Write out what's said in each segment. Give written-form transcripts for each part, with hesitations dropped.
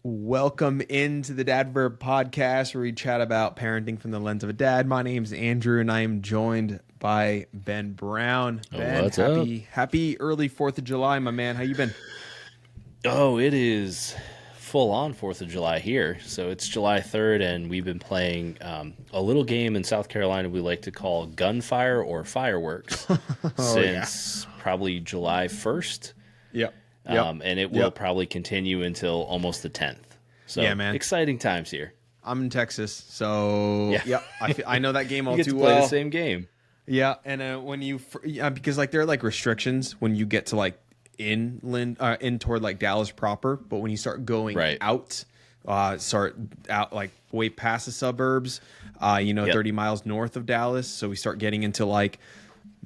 Welcome into the Dad Verb Podcast, where we chat about parenting from the lens of a dad. My name's Andrew, and I am joined by Ben Brown. Ben, What's up? happy early 4th of July, my man. How you been? Oh, it is full on 4th of July here. So it's July 3rd, and we've been playing a little game in South Carolina we like to call gunfire or fireworks since probably July 1st. Yep. And it will probably continue until almost the 10th. So Yeah, man. exciting times here. I'm in Texas, so I know that game all You get too to play well. the same game. Yeah, and because like there are like restrictions when you get to like inland, in toward like Dallas proper, but when you start going out, like way past the suburbs, 30 miles north of Dallas, so we start getting into like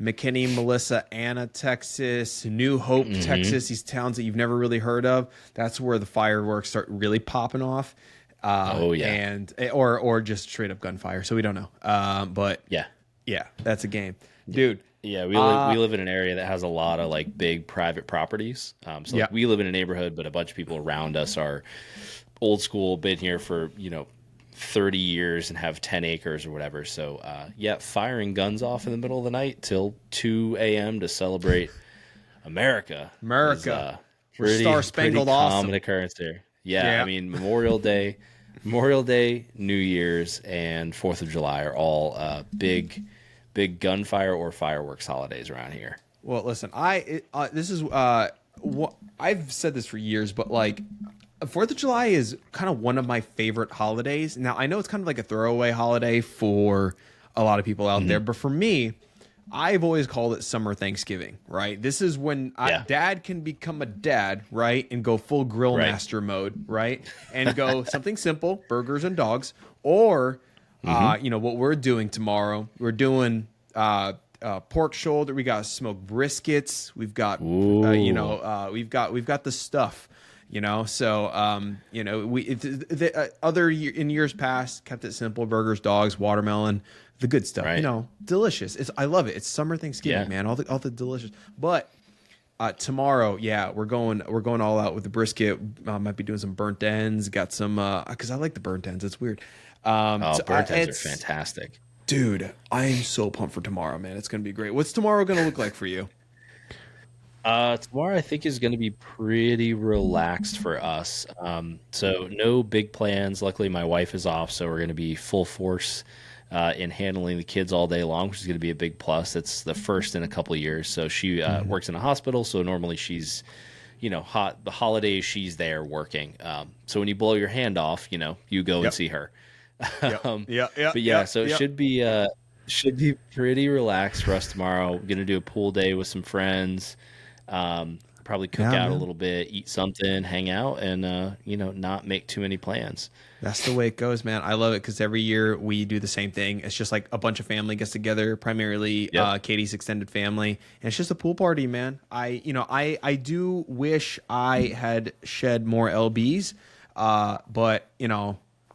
McKinney, Melissa, Anna, Texas, New Hope, Texas, these towns that you've never really heard of. That's where the fireworks start really popping off. And or just straight up gunfire. So we don't know. But that's a game, dude. Yeah, we live in an area that has a lot of like big private properties. We live in a neighborhood, but a bunch of people around us are old school, been here for 30 years and have 10 acres or whatever. So firing guns off in the middle of the night till 2 a.m. to celebrate America. We're Pretty star-spangled awesome. common occurrence here. Yeah, I mean Memorial Day, New Year's, and 4th of July are all big gunfire or fireworks holidays around here. Well, listen, this is what I've said this for years, but like 4th of July is kind of one of my favorite holidays. Now, I know it's kind of like a throwaway holiday for a lot of people out there, but for me, I've always called it summer Thanksgiving, right? This is when dad can become a dad, right? And go full grill master mode, right? And go something simple, burgers and dogs, or what we're doing tomorrow. We're doing pork shoulder. We got smoked briskets. We've got we've got the stuff. In years past kept it simple: burgers, dogs, watermelon, the good stuff. Right. Delicious. I love it. It's summer Thanksgiving, man. All the delicious. But tomorrow, we're going all out with the brisket. Might be doing some burnt ends. Got some because I like the burnt ends. It's weird. Burnt ends are fantastic, dude. I am so pumped for tomorrow, man. It's gonna be great. What's tomorrow gonna look like for you? Tomorrow I think is going to be pretty relaxed for us. So no big plans. Luckily, my wife is off, so we're going to be full force in handling the kids all day long, which is going to be a big plus. It's the first in a couple of years. So she works in a hospital, so normally she's, the holidays she's there working. So when you blow your hand off, you go and see her. So it should be pretty relaxed for us tomorrow. We're going to do a pool day with some friends. Probably cook out a little bit, eat something, hang out, and not make too many plans. That's the way it goes, man. I love it because every year we do the same thing. It's just like a bunch of family gets together, primarily Katie's extended family, and it's just a pool party, man. I do wish I had shed more lbs, but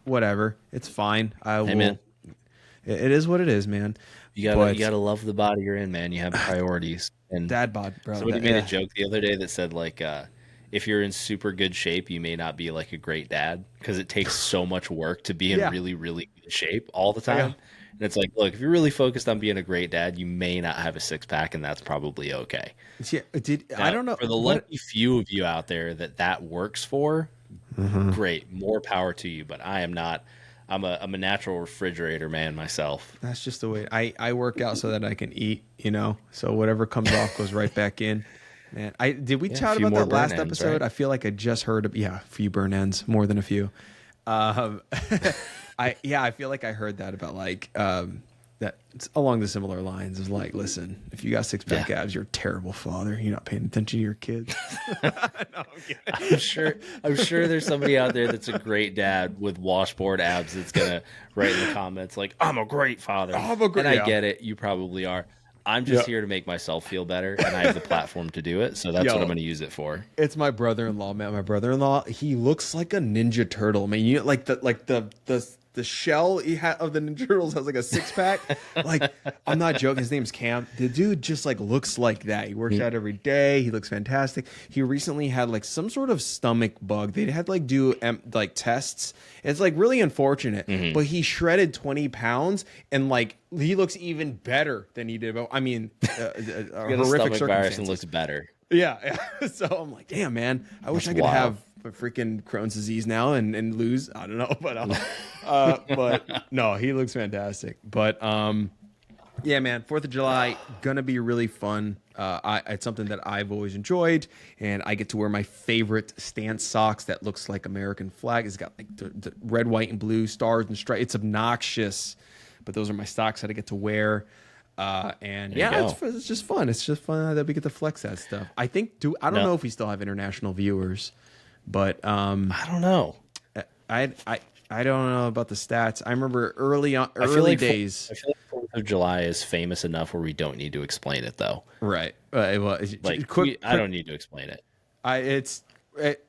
whatever, it's fine. Man. It is what it is, man. You gotta love the body you're in, man. You have priorities. And dad bod, bro. Somebody made a joke the other day that said like, if you're in super good shape, you may not be like a great dad because it takes so much work to be in really, really good shape all the time. And it's like, look, if you're really focused on being a great dad, you may not have a six pack, and that's probably okay. I don't know. For the lucky few of you out there that works for, great, more power to you. But I am not. I'm a natural refrigerator man myself. That's just the way I work out so that I can eat, so whatever comes off goes right back in. Man, did we chat about that last episode? Right? I feel like I just heard a few burn ends, more than a few. I feel like I heard that about like that it's along the similar lines of like, listen, if you got six pack abs, you're a terrible father. You're not paying attention to your kids. No, I'm sure there's somebody out there that's a great dad with washboard abs that's gonna write in the comments like, I'm a great father. I get it. You probably are. I'm just here to make myself feel better, and I have the platform to do it. So that's what I'm going to use it for. It's my brother-in-law, man. My brother-in-law, he looks like a Ninja Turtle. I mean, the the shell of the Ninja Turtles has like a 6-pack. Like, I'm not joking. His name's Cam. The dude just like looks like that. He works out every day. He looks fantastic. He recently had like some sort of stomach bug. They had to like do like tests. It's like really unfortunate, but he shredded 20 pounds and like he looks even better than he did. I mean, horrific circumstances. And looks better. Yeah. So I'm like, damn, man. I wish I could have a freaking Crohn's disease now and lose. I don't know, but no, he looks fantastic. But yeah, man, 4th of July gonna be really fun. It's something that I've always enjoyed, and I get to wear my favorite stance socks that looks like American flag. It's got like the red, white, and blue stars and stripes. It's obnoxious, but those are my socks that I get to wear. And yeah, it's just fun. It's just fun that we get to flex that stuff. I think I don't know if we still have international viewers, but I don't know. I don't know about the stats. I remember early days. I feel like 4th of July is famous enough where we don't need to explain it, though. Right. Well, I don't need to explain it. It's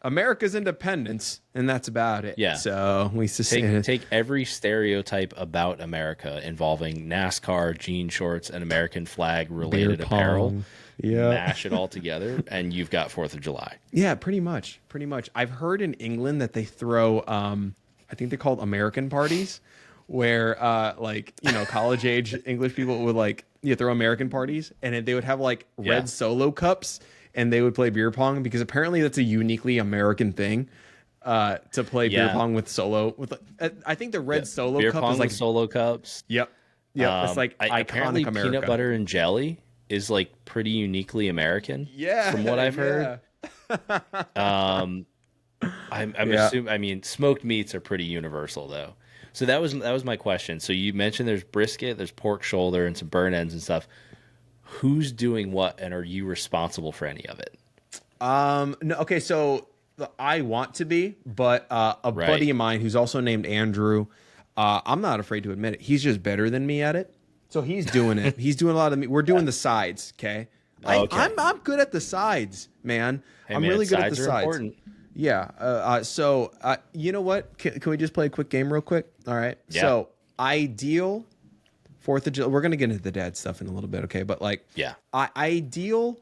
America's independence, and that's about it. Yeah. So we take every stereotype about America involving NASCAR, jean shorts, and American flag related apparel. Yeah. Mash it all together, and you've got 4th of July. Yeah, pretty much. I've heard in England that they throw, I think they're called American parties, where college age English people would throw American parties, and they would have like red Solo cups. And they would play beer pong because apparently that's a uniquely American thing to play beer pong with Solo. I think the red Solo beer cup pong is like with Solo cups. Yep. It's like apparently iconic America. Peanut butter and jelly is like pretty uniquely American. Yeah, from what I've heard. I'm assuming. I mean, smoked meats are pretty universal though. So that was my question. So you mentioned there's brisket, there's pork shoulder, and some burn ends and stuff. Who's doing what, and are you responsible for any of it? No. Okay, so I want to be, but a buddy of mine who's also named Andrew, I'm not afraid to admit it. He's just better than me at it. So he's doing it. He's doing a lot of We're doing the sides. Okay. I'm good at the sides, man. I'm really good at the sides. Important. Yeah. So you know what? Can we just play a quick game real quick? All right. Yeah. So ideal 4th of July. We're gonna get into the dad stuff in a little bit, okay? But ideal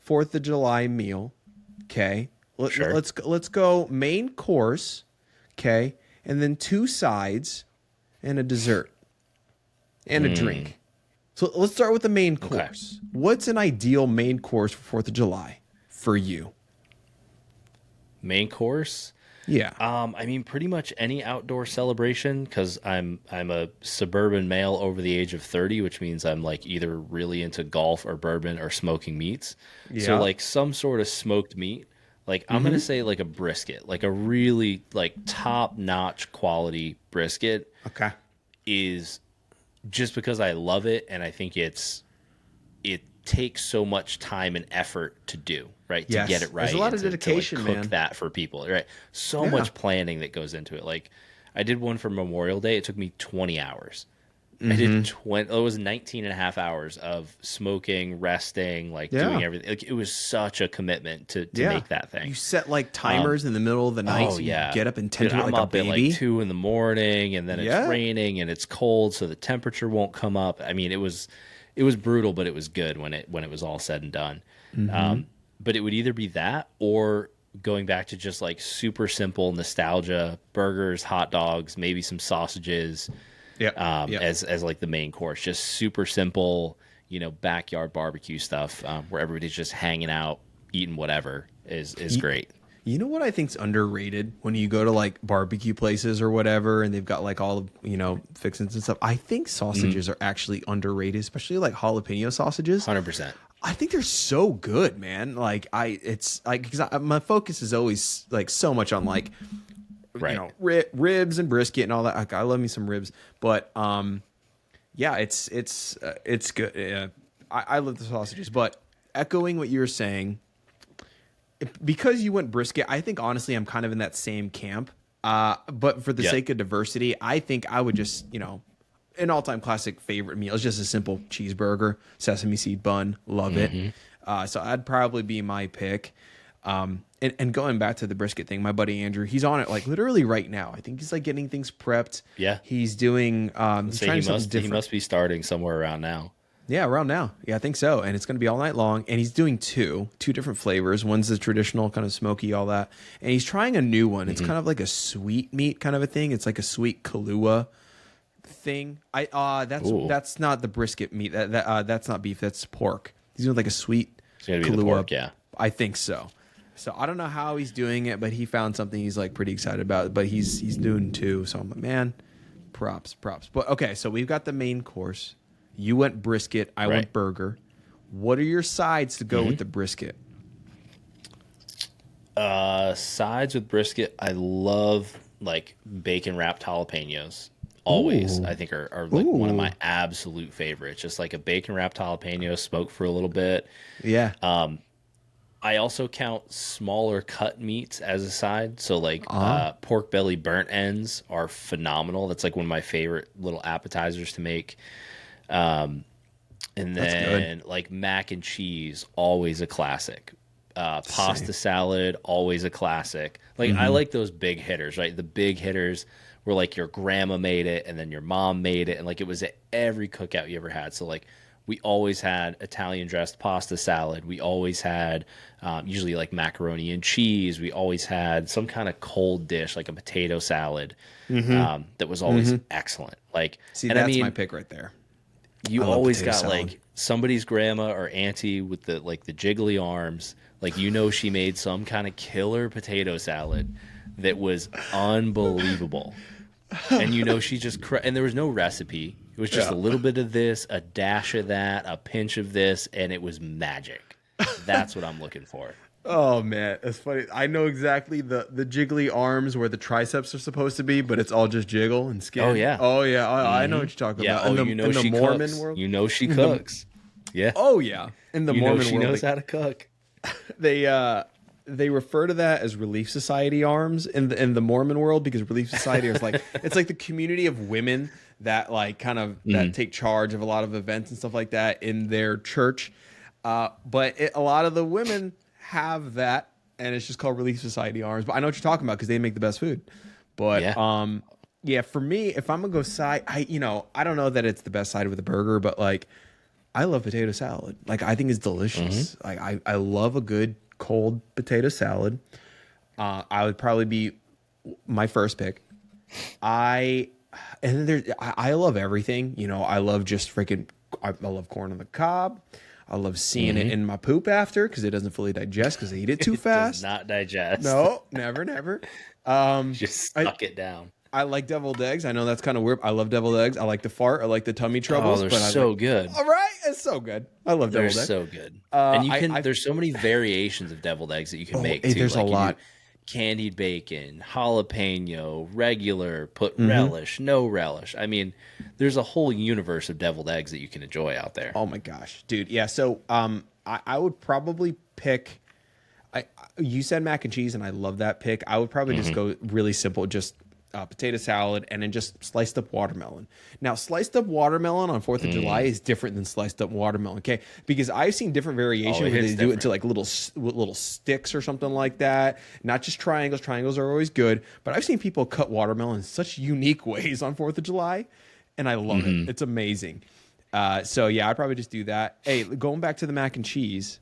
4th of July meal. Okay. Let's go main course. Okay, and then 2 sides, and a dessert, and a drink. So let's start with the main course. Okay. What's an ideal main course for 4th of July for you? Main course? Yeah. I mean, pretty much any outdoor celebration, because I'm a suburban male over the age of 30, which means I'm like either really into golf or bourbon or smoking meats. Yeah. So like some sort of smoked meat. Like I'm gonna say like a brisket, like a really like top-notch quality brisket. Okay. Is just because I love it, and I think it takes so much time and effort to do, right? Yes. To get it right. There's a lot of dedication, to cook man. That for people, right? So much planning that goes into it. Like I did one for Memorial Day. It took me 20 hours. I did it was 19 and a half hours of smoking, resting, doing everything. Like it was such a commitment to make that thing. You set like timers in the middle of the night, so you get up and tend to it like I'm up a baby. At like 2 a.m, and then it's raining and it's cold, so the temperature won't come up. I mean, it was brutal, but it was good when it was all said and done. But it would either be that or going back to just like super simple nostalgia, burgers, hot dogs, maybe some sausages. As like the main course, just super simple, backyard barbecue stuff where everybody's just hanging out, eating whatever is great. You know what I think's underrated when you go to like barbecue places or whatever, and they've got like all the fixings and stuff. I think sausages are actually underrated, especially like jalapeno sausages. 100%. I think they're so good, man. Because my focus is always like so much on like. Right. Ribs and brisket and all that. I love me some ribs, but it's good. Yeah. I love the sausages, but echoing what you were saying, because you went brisket, I think honestly I'm kind of in that same camp. But for the sake of diversity, I think I would just an all-time classic favorite meal is just a simple cheeseburger, sesame seed bun, love it. So that'd probably be my pick. and going back to the brisket thing, my buddy Andrew, he's on it like literally right now. I think he's like getting things prepped. Yeah. He's doing he's trying something different. He must be starting somewhere around now. Yeah, around now. Yeah, I think so. And it's going to be all night long. And he's doing two different flavors. One's the traditional kind of smoky, all that. And he's trying a new one. It's kind of like a sweet meat kind of a thing. It's like a sweet Kahlua thing. That's not the brisket meat. That's not beef. That's pork. He's doing like a sweet It's gonna be Kahlua. the pork, yeah. I think so. So I don't know how he's doing it, but he found something he's like pretty excited about. But he's doing two. So I'm like, man, props. But okay, so we've got the main course. You went brisket. I went burger. What are your sides to go with the brisket? Sides with brisket, I love like bacon wrapped jalapenos. Always, I think are like one of my absolute favorites. Just like a bacon wrapped jalapeno, smoked for a little bit. Yeah. I also count smaller cut meats as a side. So like pork belly burnt ends are phenomenal. That's like one of my favorite little appetizers to make. And then like mac and cheese, always a classic. Pasta salad, always a classic. Like I like those big hitters, right? The big hitters where like your grandma made it and then your mom made it, and like it was at every cookout you ever had. So like we always had Italian dressed pasta salad. We always had usually like macaroni and cheese. We always had some kind of cold dish like a potato salad that was always excellent. Like, see, and that's my pick right there. You always got salad. Like somebody's grandma or auntie with the like the jiggly arms. Like, you know, she made some kind of killer potato salad that was unbelievable. And you know, she just and there was no recipe. It was just a little bit of this, a dash of that, a pinch of this, and it was magic. That's what I'm looking for. Oh man, it's funny. I know exactly the jiggly arms where the triceps are supposed to be, but it's all just jiggle and skin. Oh yeah. I know what you're talking about. Oh, you know in the she Mormon cooks. World, you know she cooks. Yeah. Oh yeah. In the Mormon she world, knows how to cook. They refer to that as Relief Society arms in the Mormon world, because Relief Society is like it's like the community of women that like kind of that take charge of a lot of events and stuff like that in their church. But a lot of the women have that, and it's just called Relief Society arms. But I know what you're talking about because they make the best food. But yeah, for me, if I'm gonna go side, I don't know that it's the best side with a burger, but like I love potato salad. Like I think it's delicious. Like I love a good cold potato salad. I would probably be my first pick. I love everything. You know, I love just freaking. I love corn on the cob. I love seeing it in my poop after because it doesn't fully digest because I eat it too fast. Does not digest. No, never. Just suck it down. I like deviled eggs. I know that's kind of weird. I love deviled eggs. I like to fart. I like the tummy troubles. Oh, they're so good. All right, it's so good. I love deviled eggs. They're so good. And you can. There's so many variations of deviled eggs that you can make too. There's a lot. Candied bacon, jalapeno, regular, put relish, no relish. I mean, there's a whole universe of deviled eggs that you can enjoy out there. Oh my gosh, dude. Yeah. So I would probably pick. You said mac and cheese, and I love that pick. I would probably just go really simple, just potato salad, and then just sliced up watermelon. Now, sliced up watermelon on 4th of July is different than sliced up watermelon, okay? Because I've seen different variations where they do it to like little sticks or something like that. Not just triangles. Triangles are always good, but I've seen people cut watermelon in such unique ways on 4th of July, and I love it. It's amazing. So yeah, I'd probably just do that. Hey, going back to the mac and cheese,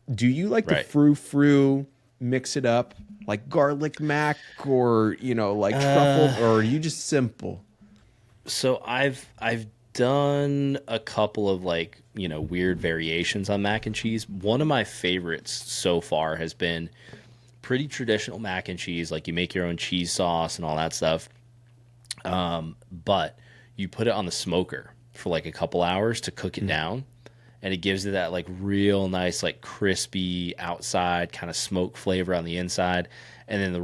do you like the frou-frou, mix it up, like garlic mac or, like truffle, or are you just simple? So I've done a couple of like, weird variations on mac and cheese. One of my favorites so far has been pretty traditional mac and cheese. Like you make your own cheese sauce and all that stuff. But you put it on the smoker for like a couple hours to cook it down. And it gives it that like real nice, like crispy outside kind of smoke flavor on the inside. And then the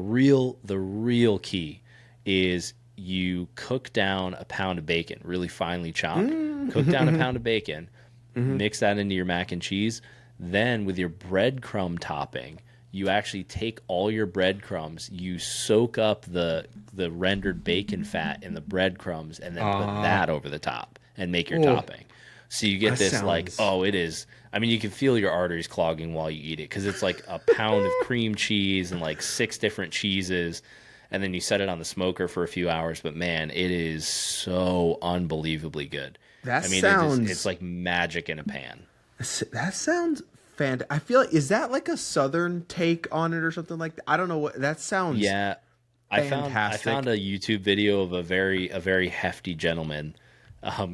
real key is you cook down a pound of bacon, really finely chopped. Cook down a pound of bacon, mix that into your mac and cheese. Then with your breadcrumb topping, you actually take all your breadcrumbs, you soak up the rendered bacon fat in the breadcrumbs, and then put that over the top and make your topping. So you get That this like, sounds oh, it is. I mean, you can feel your arteries clogging while you eat it because it's like a pound of cream cheese and like 6 different cheeses, and then you set it on the smoker for a few hours. But man, it is so unbelievably good. that I mean, it's sounds like magic in a pan. that sounds fantastic. I feel like, is that like a southern take on it or something like that? I don't know what that sounds Yeah, I fantastic. found a YouTube video of a very hefty gentleman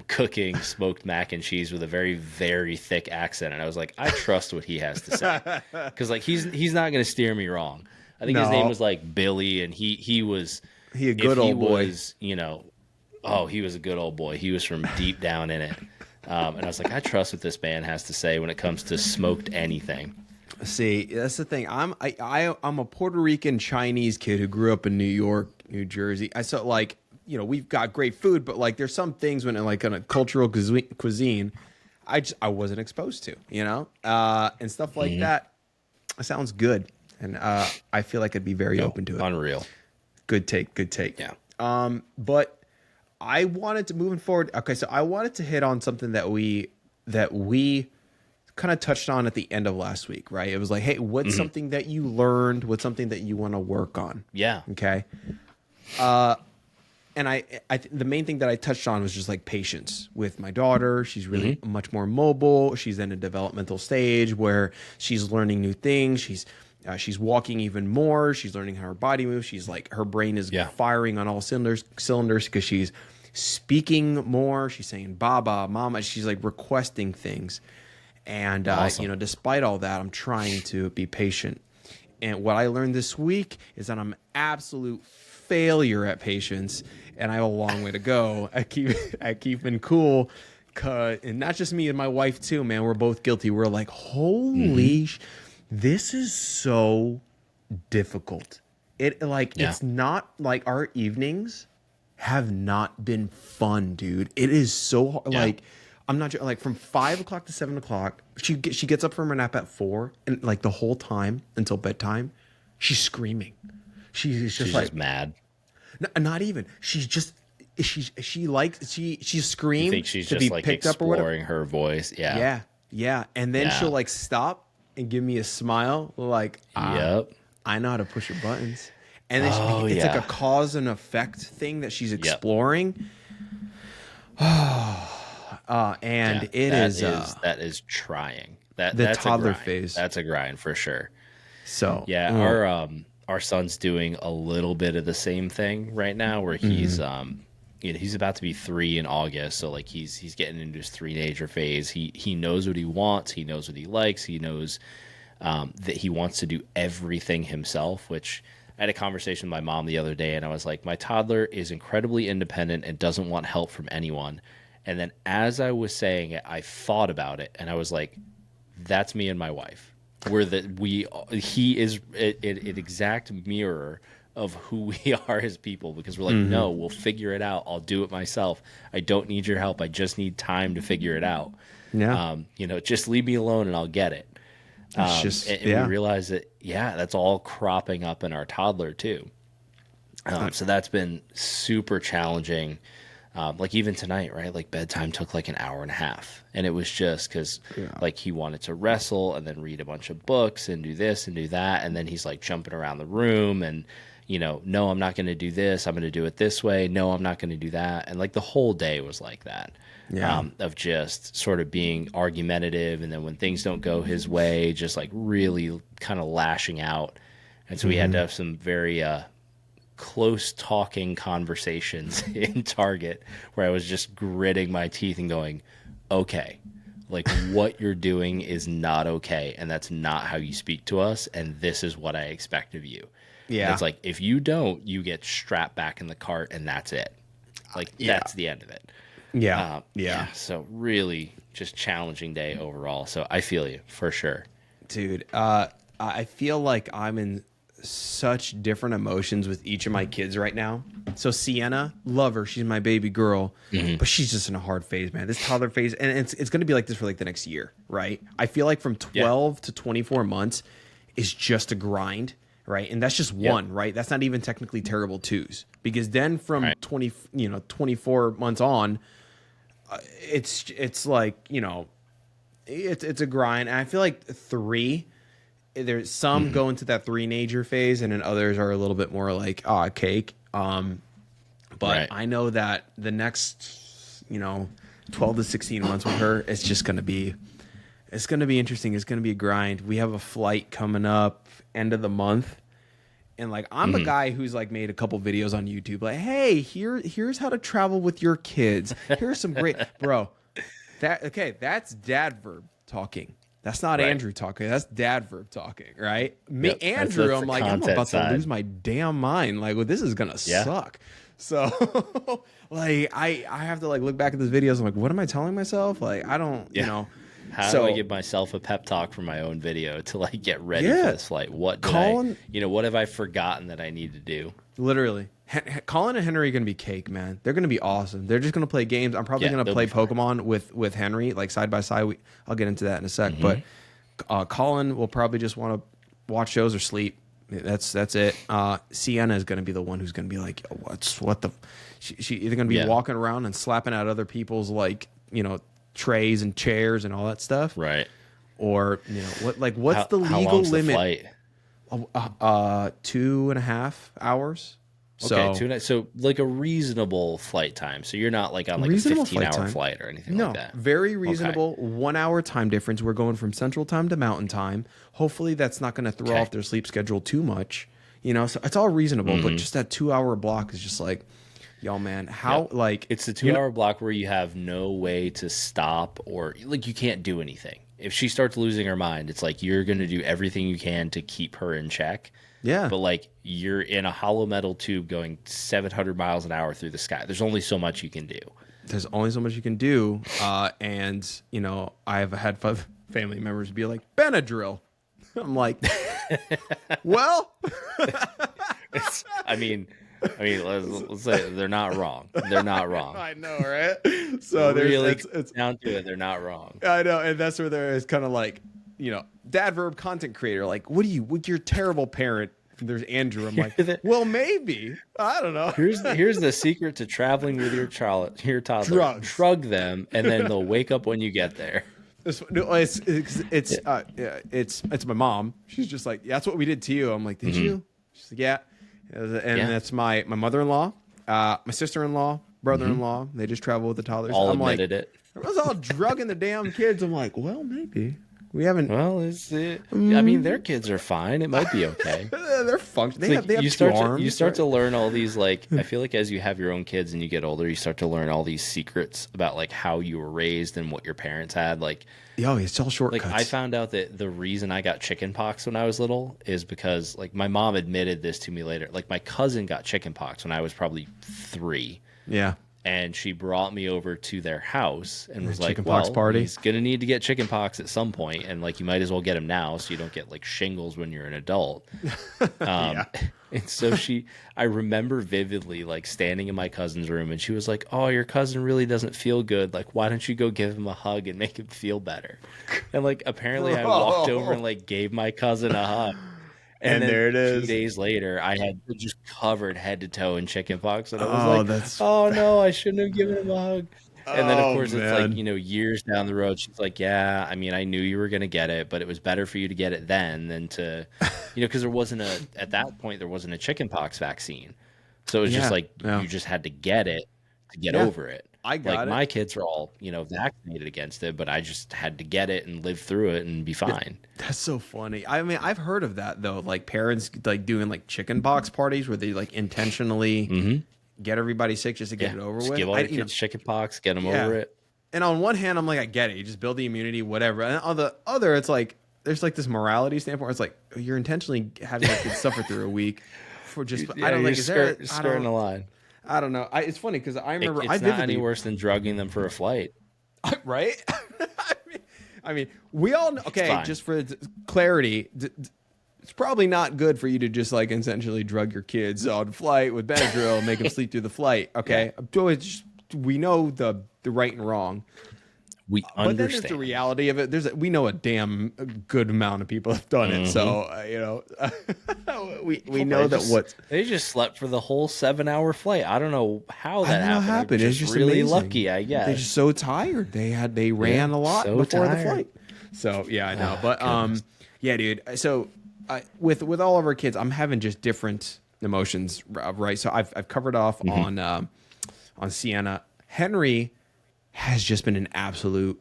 cooking smoked mac and cheese with a very thick accent, and I was like, I trust what he has to say because like he's not going to steer me wrong. I think his name No, was like Billy, and he was he a if good he old boy. was oh, he was a good old boy. He was from deep down in it, and I was like, I trust what this man has to say when it comes to smoked anything. See, that's the thing. I'm a Puerto Rican Chinese kid who grew up in New York, New Jersey. I saw like, we've got great food, but like there's some things when like on a cultural cuisine, I wasn't exposed to, and stuff like that. It sounds good, and I feel like I'd be very open to it. Unreal. Good take, good take. Yeah. But I wanted to moving forward. Okay, so I wanted to hit on something that we kind of touched on at the end of last week, right? It was like, hey, what's something that you learned? What's something that you want to work on? Yeah. Okay. And the main thing that I touched on was just like patience with my daughter. She's really much more mobile. She's in a developmental stage where she's learning new things. She's walking even more. She's learning how her body moves. She's like, her brain is firing on all cylinders because she's speaking more. She's saying baba, mama. She's like requesting things. And, Awesome. Despite all that, I'm trying to be patient. And what I learned this week is that I'm an absolute failure at patience, and I have a long way to go at keeping cool. And not just me and my wife too, man. We're both guilty. We're like, holy, this is so difficult. It's not like our evenings have not been fun, dude. It is so like. I'm not like from 5 o'clock to 7 o'clock. She gets up from her nap at 4, and like the whole time until bedtime, she's screaming. She's Just mad. not even. She screams You think she's to just be like picked up or whatever. exploring her voice? Yeah. Yeah. And then Yeah. she'll like stop and give me a smile, like, Yep. I know how to push her buttons. And then it's like a cause and effect thing that she's exploring. And that is trying. That's toddler a grind. phase. That's a grind for sure. So Our son's doing a little bit of the same thing right now, where he's he's about to be 3 in August, so like he's getting into his teenager phase. He knows what he wants. He knows what he likes. He knows that he wants to do everything himself. Which I had a conversation with my mom the other day, and I was like, my toddler is incredibly independent and doesn't want help from anyone. And then as I was saying it, I thought about it, and I was like, that's me and my wife. He is an exact mirror of who we are as people, because we're like, no, we'll figure it out. I'll do it myself. I don't need your help. I just need time to figure it out. Yeah. Just leave me alone and I'll get it. We realize that, that's all cropping up in our toddler too. So that's been super challenging. Like even tonight, right? Like bedtime took like an hour and a half, and it was just because like he wanted to wrestle and then read a bunch of books and do this and do that, and then he's like jumping around the room and no, I'm not going to do this. I'm going to do it this way. No, I'm not going to do that. And like the whole day was like that. Of just sort of being argumentative, and then when things don't go his way, just like really kind of lashing out. And so we had to have some very close talking conversations in Target where I was just gritting my teeth and going, okay, like what you're doing is not okay, and that's not how you speak to us, and this is what I expect of you. And it's like, if you don't, you get strapped back in the cart, and that's it. Like that's the end of it. So really just challenging day overall. So I feel you for sure, dude. I feel like I'm in such different emotions with each of my kids right now. So Sienna, love her, she's my baby girl, but she's just in a hard phase, man. This toddler phase, and it's going to be like this for like the next year, right? I feel like from 12 to 24 months is just a grind, right? And that's just one, right? That's not even technically terrible twos, because then from 24 months on, it's like, you know, it's a grind. And I feel like 3, there's some go into that 3-nager phase, and then others are a little bit more like cake. But Right. I know that the next, you know, 12 to 16 months with her, it's just gonna be interesting. It's gonna be a grind. We have a flight coming up end of the month. And like I'm a guy who's like made a couple videos on YouTube, like, hey, here's how to travel with your kids. Here's some great bro. That's Dad Verb talking. That's not Right. Andrew talking. That's Dad Verb talking, right? Me, Yep, Andrew, that's I'm the like, I'm content about side. to lose my damn mind. Like, well, this is gonna suck. So, like, I have to like look back at those videos. I'm like, what am I telling myself? Like, I don't, you know. How So- do I give myself a pep talk for my own video to like get ready Yeah. for this flight? What have I forgotten that I need to do? Literally, Colin and Henry are gonna be cake, man. They're gonna be awesome. They're just gonna play games. I'm probably gonna they'll play be fine. Pokemon with Henry, like side by side. I'll get into that in a sec. But Colin will probably just want to watch shows or sleep. That's it. Sienna is gonna be the one who's gonna be like, she either gonna be walking around and slapping at other people's like, you know, trays and chairs and all that stuff, Right. or you know what's the how legal long's the limit? flight? 2.5 hours. Okay, so like a reasonable flight time. So you're not like on like Reasonable a 15-hour flight time. flight or anything No, like that. very reasonable. 1 hour time difference. We're going from Central Time to Mountain Time. Hopefully, that's not going to throw Okay. off their sleep schedule too much. You know, so it's all reasonable. But just that 2 hour block is just like, yo, man, how like It's the 2 hour block where you have no way to stop or like you can't do anything. If she starts losing her mind, it's like you're going to do everything you can to keep her in check. Yeah. But like you're in a hollow metal tube going 700 miles an hour through the sky. There's only so much you can do. There's only so much you can do. And, you know, I've had family members be like, Benadryl. I'm like, well, I mean, let's say they're not wrong. They're not wrong. I know, right? So Really, it's down to it, they're not wrong. I know, and that's where there is kind of like, you know, Dad Verb content creator. Like, what you're a terrible parent. There's Andrew. I'm like, well, maybe. I don't know. Here's the secret to traveling with your toddler. Drugs. Shrug them, and then they'll wake up when you get there. It's my mom. She's just like, that's what we did to you. I'm like, did you? She's like, yeah. And that's my mother-in-law, my sister-in-law, brother-in-law. They just travel with the toddlers. All I'm like, admitted it. I was all drugging the damn kids. I'm like, well, maybe. We haven't. Well, I mean, their kids are fine. It might be okay. They're functional. They have you two start arms. you start to learn all these like I feel like as you have your own kids and you get older, you start to learn all these secrets about like how you were raised and what your parents had. Like, Yo, it's all shortcuts. I found out that the reason I got chicken pox when I was little is because like my mom admitted this to me later. Like my cousin got chicken pox when I was probably 3. Yeah. And she brought me over to their house and was like, chickenpox well, party? he's going to need to get chicken pox at some point, and like you might as well get him now so you don't get like shingles when you're an adult. And so I remember vividly like standing in my cousin's room and she was like, oh, your cousin really doesn't feel good. Like, why don't you go give him a hug and make him feel better? And like apparently I walked over and like gave my cousin a hug. And then there it is. 2 days later, I had just covered head to toe in chicken pox, and I was like, "Oh no, I shouldn't have given him a hug." And then, of course, it's like years down the road, she's like, "Yeah, I mean, I knew you were gonna get it, but it was better for you to get it then than to, because there wasn't at that point there wasn't a chicken pox vaccine, so it was just like you just had to get it to get over it." I got like it. my kids are all vaccinated against it, but I just had to get it and live through it and be fine. That's so funny. I mean, I've heard of that though. Like parents like doing like chicken pox parties where they like intentionally get everybody sick just to get it over Just with. give all your kids chicken pox, get them over it. And on one hand, I'm like, I get it. You just build the immunity, whatever. And on the other, it's like there's like this morality standpoint. Where it's like you're intentionally having your kids suffer through a week for just. I don't like. Is there skirting the line? I don't know. It's funny because I remember it's not any worse than drugging them for a flight, right? I mean, we all know. Okay, just for clarity, it's probably not good for you to just like essentially drug your kids on flight with Benadryl and make them sleep through the flight. Okay, we know the right and wrong. We But then there's the understand. reality of it. We know a damn good amount of people have done it. So, we know that they just slept for the whole 7-hour flight. I don't know how that happened. It's just really amazing. lucky, I guess. They're just so tired. They ran a lot before the flight. So yeah, I know. But yeah, dude. So with all of our kids, I'm having just different emotions, right? So I've covered off on Sienna. Henry has just been an absolute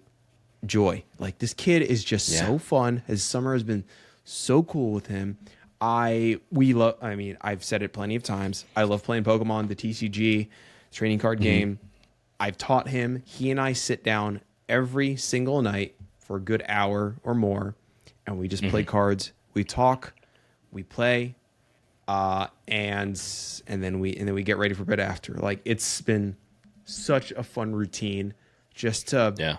joy. Like, this kid is just so fun. His summer has been so cool with him. I've said it plenty of times. I love playing Pokemon, the TCG trading card game. I've taught him. He and I sit down every single night for a good hour or more, and we just play cards. We talk, we play, and then we get ready for bed after. Like, it's been such a fun routine just to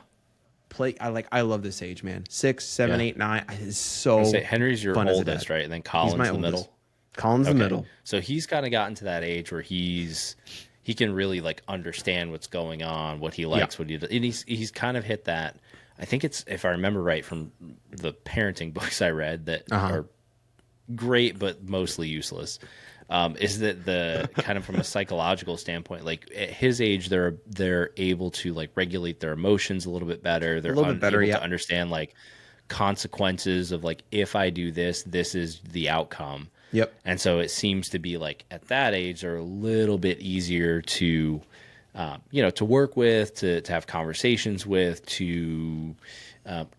play. I love this age, man. 6, 7, 8, 9. It's so Henry's your fun oldest, right? And then Colin's the middle. Colin's the middle. So he's kind of gotten to that age where he can really like understand what's going on, what he likes, what he does. And he's kind of hit that. I think it's, if I remember right from the parenting books I read that are great but mostly useless, is that the kind of from a psychological standpoint, like at his age, they're able to like regulate their emotions a little bit better. They're able to understand like consequences of like, if I do this, this is the outcome. Yep. And so it seems to be like at that age, they're a little bit easier to, to work with, to have conversations with, to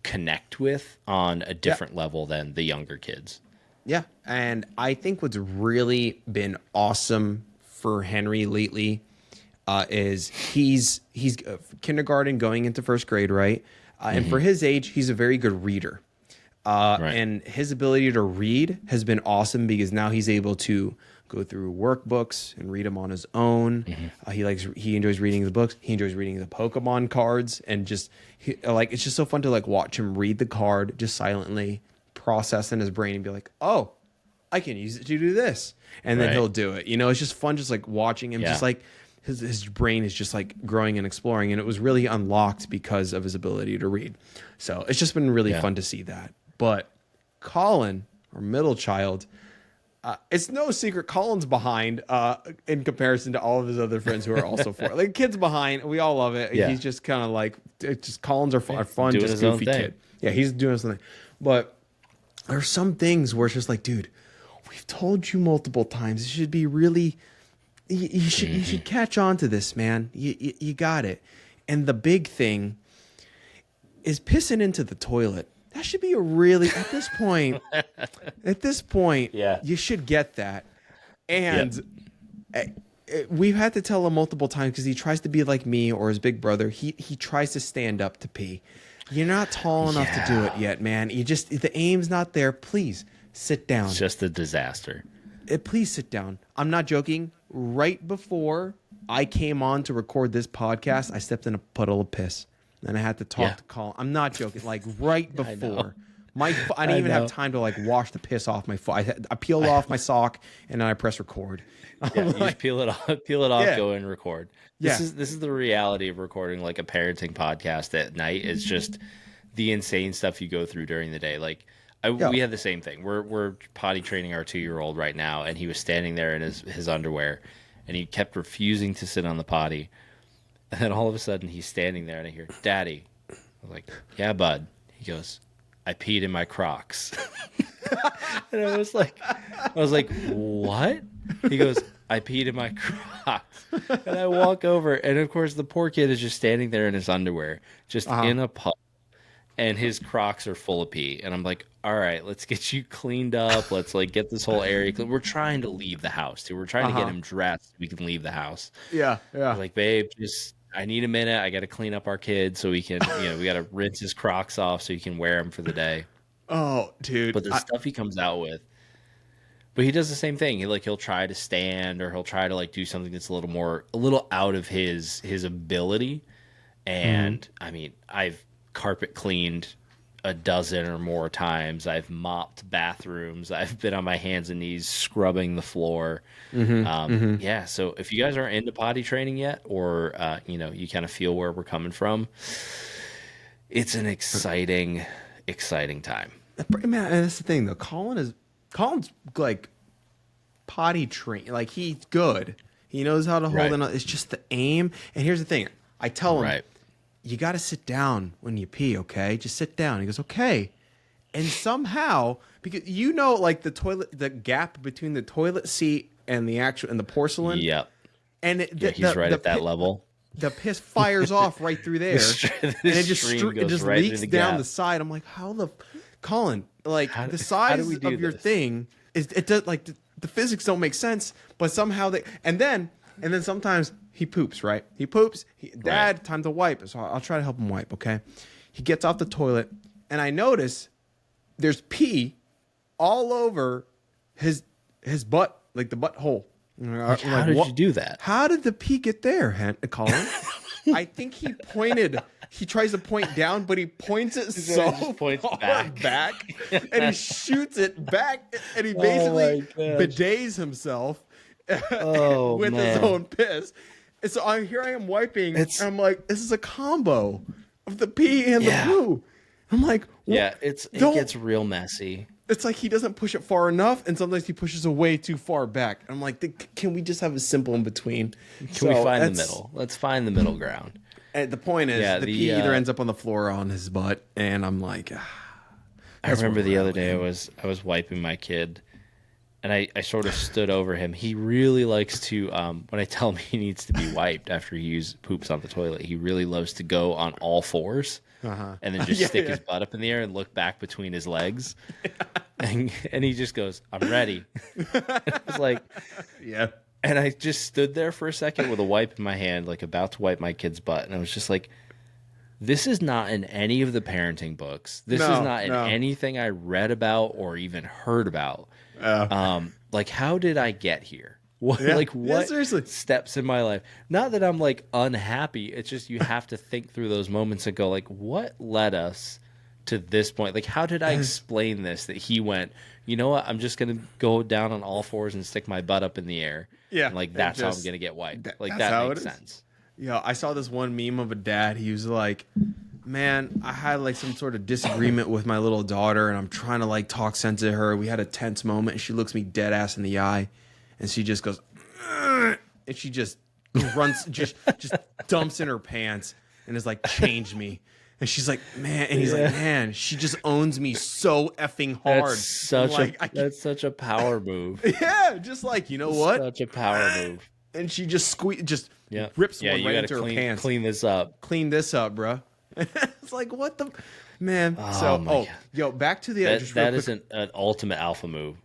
connect with on a different level than the younger kids. Yeah. And I think what's really been awesome for Henry lately is he's kindergarten going into first grade, right? And for his age, he's a very good reader. And his ability to read has been awesome because now he's able to go through workbooks and read them on his own. He enjoys reading the books. He enjoys reading the Pokemon cards, and it's just so fun to like watch him read the card just silently, process in his brain, and be like, oh, I can use it to do this, and then he'll do it. It's just fun, just like watching him, just like his brain is just like growing and exploring, and it was really unlocked because of his ability to read. So it's just been really fun to see that. But Colin, our middle child, it's no secret Colin's behind in comparison to all of his other friends who are also 4. Like, kid's behind. We all love it. Yeah. He's just kind of like, Collins are fun, doing just goofy kid. Yeah, he's doing something. But there's some things where it's just like, dude, we've told you multiple times. It should be really, you should catch on to this, man. You got it. And the big thing is pissing into the toilet. That should be at this point, you should get that. And we've had to tell him multiple times because he tries to be like me or his big brother. He tries to stand up to pee. You're not tall enough to do it yet, man. The aim's not there. Please sit down. It's just a disaster. Please sit down. I'm not joking. Right before I came on to record this podcast, I stepped in a puddle of piss. And I had to talk to Colin. I'm not joking. Like, right before. I didn't even have time to like wash the piss off my foot. I peeled off my sock and then I press record. You just peel it off, go and record. This is the reality of recording like a parenting podcast at night. It's just the insane stuff you go through during the day. Like we had the same thing. We're potty training our 2-year-old right now, and he was standing there in his underwear, and he kept refusing to sit on the potty. And then all of a sudden he's standing there and I hear, "Daddy." I was like, "Yeah, bud." He goes, "I peed in my Crocs." And I was like, "What?" He goes, "I peed in my Crocs." And I walk over, and of course the poor kid is just standing there in his underwear, just in a puddle, and his Crocs are full of pee. And I'm like, "All right, let's get you cleaned up. Let's like get this whole area clean." We're trying to leave the house too. We're trying to get him dressed so we can leave the house. Yeah. I was like, "Babe, I need a minute. I got to clean up our kid so we can, we got to rinse his Crocs off so he can wear them for the day." Oh, dude. But the stuff he comes out with, but he does the same thing. He'll try to stand, or he'll try to like do something that's a little out of his ability. And I mean, I've carpet cleaned a dozen or more times. I've mopped bathrooms. I've been on my hands and knees scrubbing the floor. Yeah. So if you guys aren't into potty training yet, or you kind of feel where we're coming from, It's an exciting time. Man, and that's the thing though. Colin's like potty trained. Like he's good. He knows how to hold it. It's just the aim. And here's the thing. I tell him, you got to sit down when you pee. Okay, just sit down. He goes, okay. And somehow, because like the gap between the toilet seat and the porcelain. Yep. And he's right at that level. The piss fires off right through there, and it just right leaks down the side. I'm like, how the Colin? Like the size of your thing is it does like the physics don't make sense, but somehow and then sometimes he poops. Right? He poops. Dad, time to wipe. So I'll try to help him wipe. Okay. He gets off the toilet, and I notice there's pee all over his butt, like the butthole. How did you do that? How did the pee get there, Colin? I think he pointed. He tries to point down, but he points it so far back, and he shoots it back, and he basically bidets himself with his own piss. And so I am wiping, and I'm like, this is a combo of the pee and the poo. I'm like, it gets real messy. It's like he doesn't push it far enough, and sometimes he pushes it way too far back. I'm like, can we just have a simple in between? Can we find the middle? Let's find the middle ground. And the point is, the pee either ends up on the floor or on his butt, and I'm like, I remember the other day I was wiping my kid, and I sort of stood over him. He really likes to, when I tell him he needs to be wiped after he poops on the toilet, he really loves to go on all fours. And then just stick his butt up in the air and look back between his legs. And he just goes, I'm ready. I was like, And I just stood there for a second with a wipe in my hand, like about to wipe my kid's butt. And I was just like, this is not in any of the parenting books. This is not in anything I read about or even heard about. Like, how did I get here? What steps in my life? Not that I'm like unhappy. It's just you have to think through those moments and go like, what led us to this point? Like, how did I explain this? That he went, you know what? I'm just gonna go down on all fours and stick my butt up in the air. Yeah, and like that's how I'm gonna get wiped. Like that makes sense. Yeah, I saw this one meme of a dad. He was like, man, I had like some sort of disagreement with my little daughter, and I'm trying to like talk sense to her. We had a tense moment, and she looks me dead ass in the eye. And she just goes, and she just runs, just dumps in her pants and is like, change me. And she's like, man, and he's like, man, she just owns me so effing hard. That's such a power move. Yeah, just like, you know what? Such a power move. And she just rips one right into her pants. Clean this up. Clean this up, bro. It's like, what the, man. Back to the that is an ultimate alpha move.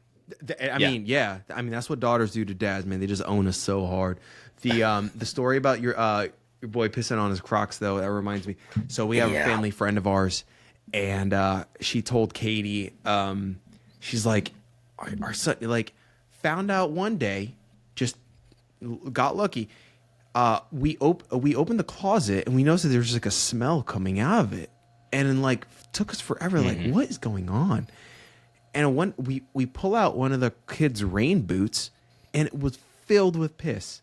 I mean, that's what daughters do to dads, man. They just own us so hard. The story about your boy pissing on his Crocs, though, that reminds me. So we have a family friend of ours, and she told Katie, she's like, our son, like, found out one day, just got lucky. We opened the closet, and we noticed that there was like a smell coming out of it, and then like took us forever. Like, what is going on? And we pull out one of the kids' rain boots, and it was filled with piss.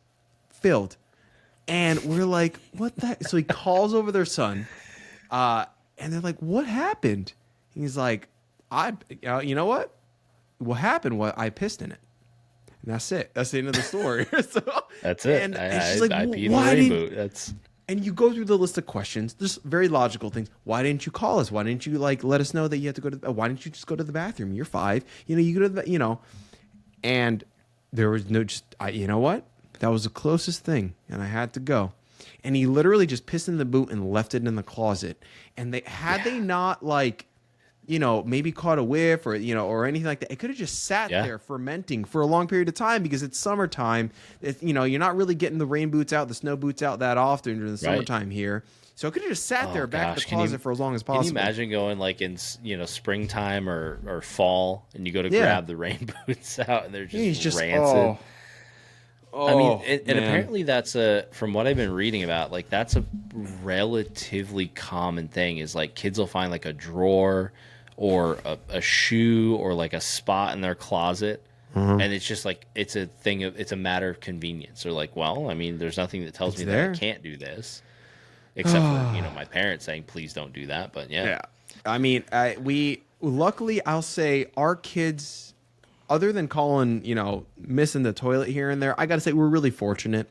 Filled. And we're like, what the heck? So he calls over their son, and they're like, what happened? And he's like, you know what? What happened was I pissed in it. And that's it. That's the end of the story. That's it. And she's like, I peed in the rain boot. And you go through the list of questions, just very logical things. Why didn't you call us? Why didn't you like let us know that you had to go to? Why didn't you just go to the bathroom? You're 5. You go to the, And there was no you know what? That was the closest thing, and I had to go. And he literally just pissed in the boot and left it in the closet. And they not like, maybe caught a whiff or or anything like that, it could have just sat there fermenting for a long period of time because it's summertime. You're not really getting the rain boots out, the snow boots out that often during the summertime here. So it could have just sat there back in the closet for as long as possible. Can you imagine going like in springtime or fall, and you go to grab the rain boots out and they're just rancid? I mean, and apparently that's from what I've been reading about, like that's a relatively common thing. Is like kids will find like a drawer or a shoe or like a spot in their closet, and it's just like it's a matter of convenience. They're like, well, I mean, there's nothing that tells me that I can't do this. except for, my parents saying, please don't do that. But Yeah. I mean, we luckily, I'll say our kids, other than Colin, missing the toilet here and there, I got to say we're really fortunate.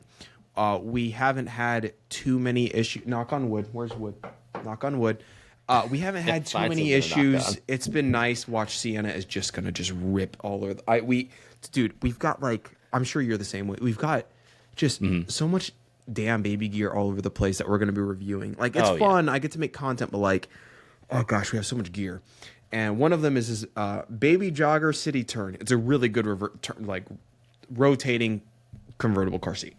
We haven't had too many issues. Knock on wood. Where's wood? Knock on wood. We haven't had too many issues. It's been nice. Watch Sienna is just going to just rip all over. Dude, we've got I'm sure you're the same way. We've got just so much damn baby gear all over the place that we're going to be reviewing. It's fun. Yeah. I get to make content, but oh gosh, we have so much gear. And one of them is this Baby Jogger City Turn. It's a really good rotating convertible car seat.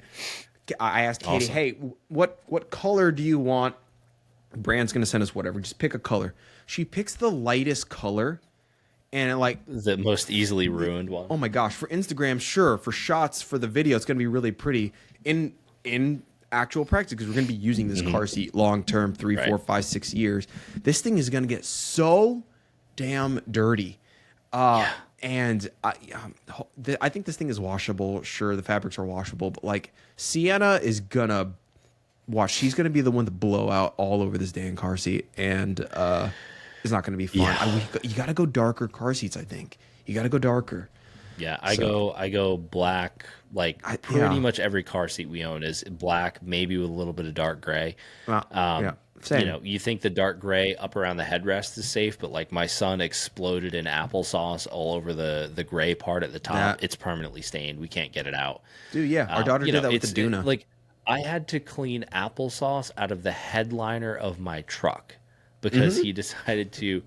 I asked Katie, awesome. Hey, what color do you want? Brand's going to send us whatever. Just pick a color. She picks the lightest color. And the most easily ruined one. Oh my gosh. For Instagram, sure. For shots, for the video, it's going to be really pretty. In actual practice, because we're going to be using this car seat long term, 3, 4, 5, 6 years. This thing is going to get so damn dirty. And I think this thing is washable. Sure, the fabrics are washable, but Sienna is going to watch. She's going to be the one to blow out all over this damn car seat. And it's not going to be fun. Yeah. You got to go darker car seats, I think. You got to go darker. Yeah, I go black. Pretty much every car seat we own is black, maybe with a little bit of dark gray. Same. You think the dark gray up around the headrest is safe, but my son exploded in applesauce all over the gray part at the top. It's permanently stained. We can't get it out. Dude, yeah, our daughter did that with the Duna. I had to clean applesauce out of the headliner of my truck because he decided to.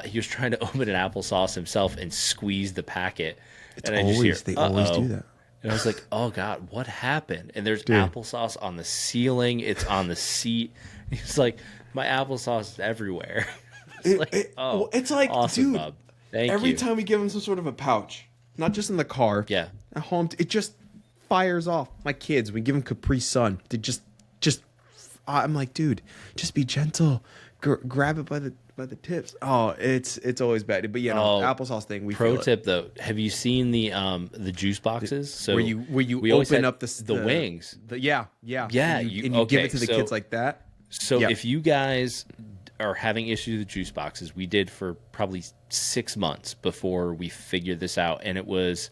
He was trying to open an applesauce himself and squeeze the packet. They always do that. And I was like, oh God, what happened? And there's applesauce on the ceiling. It's on the seat. He's like, my applesauce is everywhere. It's awesome, dude, Bob. Every time we give him some sort of a pouch, not just in the car, at home, it just fires off. My kids, we give them Capri Sun. They just I'm like, dude, just be gentle. Grab it by the tips. Oh, it's always bad. But applesauce thing. Pro tip though, have you seen the juice boxes? So where you open up the wings. Yeah. You give it to the kids like that. So if you guys are having issues with juice boxes, we did for probably 6 months before we figured this out, and it was.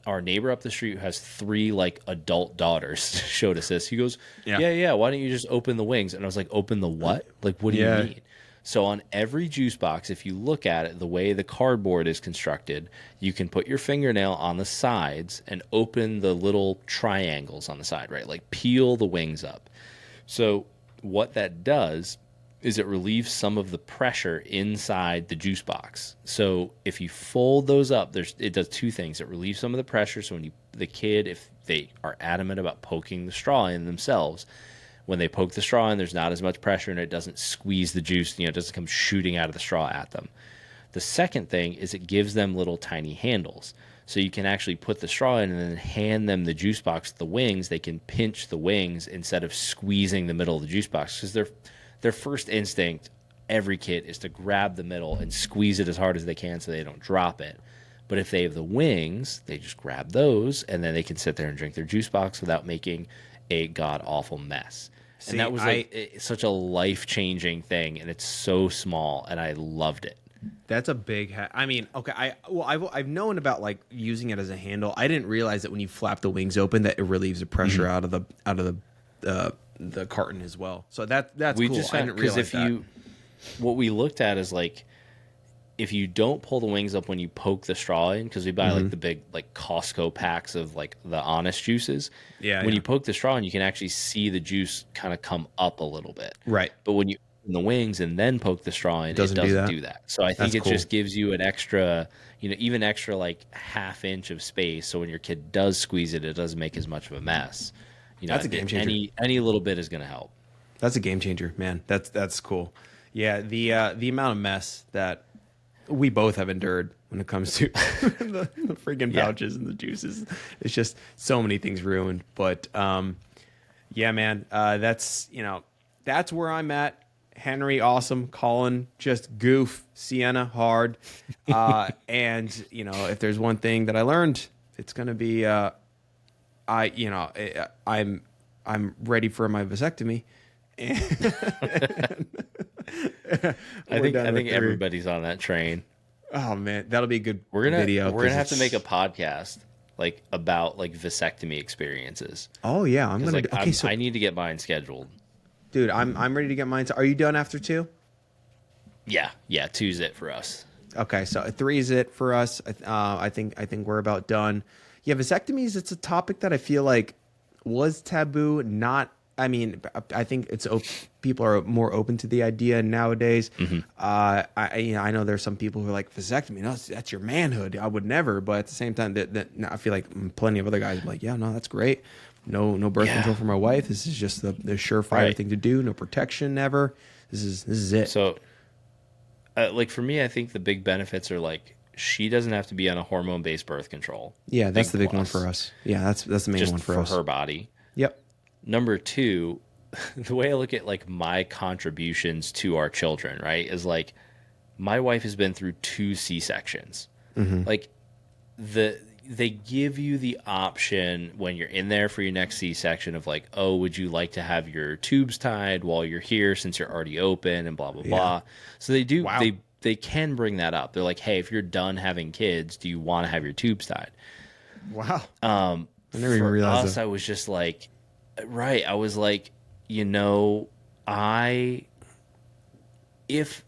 Our neighbor up the street who has 3 adult daughters showed us this. He goes, yeah. Why don't you just open the wings? And I was like, open the what? What do you mean? So on every juice box, if you look at it, the way the cardboard is constructed, you can put your fingernail on the sides and open the little triangles on the side, right? Peel the wings up. So what that does is it relieves some of the pressure inside the juice box. So if you fold those up, it does 2 things. It relieves some of the pressure. So when the kid, if they are adamant about poking the straw in themselves, when they poke the straw in, there's not as much pressure and it doesn't squeeze the juice. It doesn't come shooting out of the straw at them. The second thing is it gives them little tiny handles. So you can actually put the straw in and then hand them the juice box, the wings. They can pinch the wings instead of squeezing the middle of the juice box, because their first instinct, every kid, is to grab the middle and squeeze it as hard as they can so they don't drop it. But if they have the wings, they just grab those, and then they can sit there and drink their juice box without making a god-awful mess. See, and that was such a life-changing thing, and it's so small, and I loved it. That's a big I mean, okay, I've known about using it as a handle. I didn't realize that when you flap the wings open that it relieves the pressure out of the carton as well. So that's cool. Just found, I didn't realize that. What we looked at is if you don't pull the wings up when you poke the straw in, because we buy the big Costco packs of the Honest juices. Yeah. When you poke the straw in, you can actually see the juice kind of come up a little bit. Right. But when you open the wings and then poke the straw in, it doesn't do that. So I think just gives you an extra, even extra half inch of space. So when your kid does squeeze it, it doesn't make as much of a mess. That's a game changer. Any little bit is going to help. That's a game changer, man. That's cool. Yeah, the amount of mess that we both have endured when it comes to the freaking pouches and the juices. It's just so many things ruined. But yeah, man, that's where I'm at. Henry, awesome. Colin, just goof. Sienna, hard. And if there's one thing that I learned, it's gonna be I'm ready for my vasectomy, I think everybody's on that train. Oh man, that'll be a good We're video. gonna have to make a podcast like about like vasectomy experiences. Oh yeah, I'm gonna. Like, okay, so I need to get mine scheduled. dude, I'm ready to get mine. Are you done after 2? Yeah, 2's it for us. Okay, so 3 is it for us. I think we're about done. Yeah, vasectomies. It's a topic that I feel like was taboo. Not. I mean, I think people are more open to the idea nowadays. I know there's some people who are like, vasectomy, no, that's your manhood. I would never. But at the same time, that I feel like plenty of other guys are like, yeah, no, that's great. No birth control for my wife. This is just the surefire thing to do. No protection, never. This is it. So, like for me, I think the big benefits are like she doesn't have to be on a hormone-based birth control. Yeah, that's the big one for us. Yeah, that's the main one for us. Her body. Yep. Number 2, the way I look at like my contributions to our children, right, is like my wife has been through 2 C-sections. Like they give you the option when you're in there for your next C-section of like, oh, would you like to have your tubes tied while you're here since you're already open and blah blah blah. So they do. Wow. They can bring that up. They're like, hey, if you're done having kids, do you want to have your tubes tied? Wow. I never even realized us, that. I was just like, right. I was like, if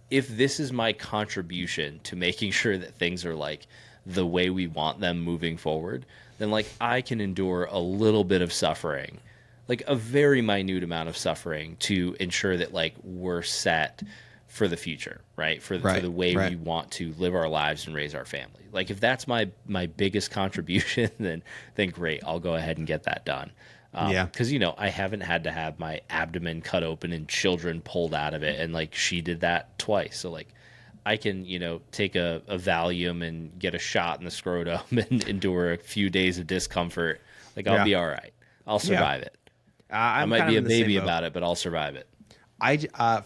this is my contribution to making sure that things are like the way we want them moving forward, then like I can endure a little bit of suffering, like a very minute amount of suffering to ensure that like we're set for the future, right? For the way we want to live our lives and raise our family. Like if that's my biggest contribution, then great, I'll go ahead and get that done. Because I haven't had to have my abdomen cut open and children pulled out of it, and like she did that twice. So like I can take a Valium and get a shot in the scrotum and endure a few days of discomfort. Like I'll be all right. I'll survive it. I might be a baby about it, but I'll survive it.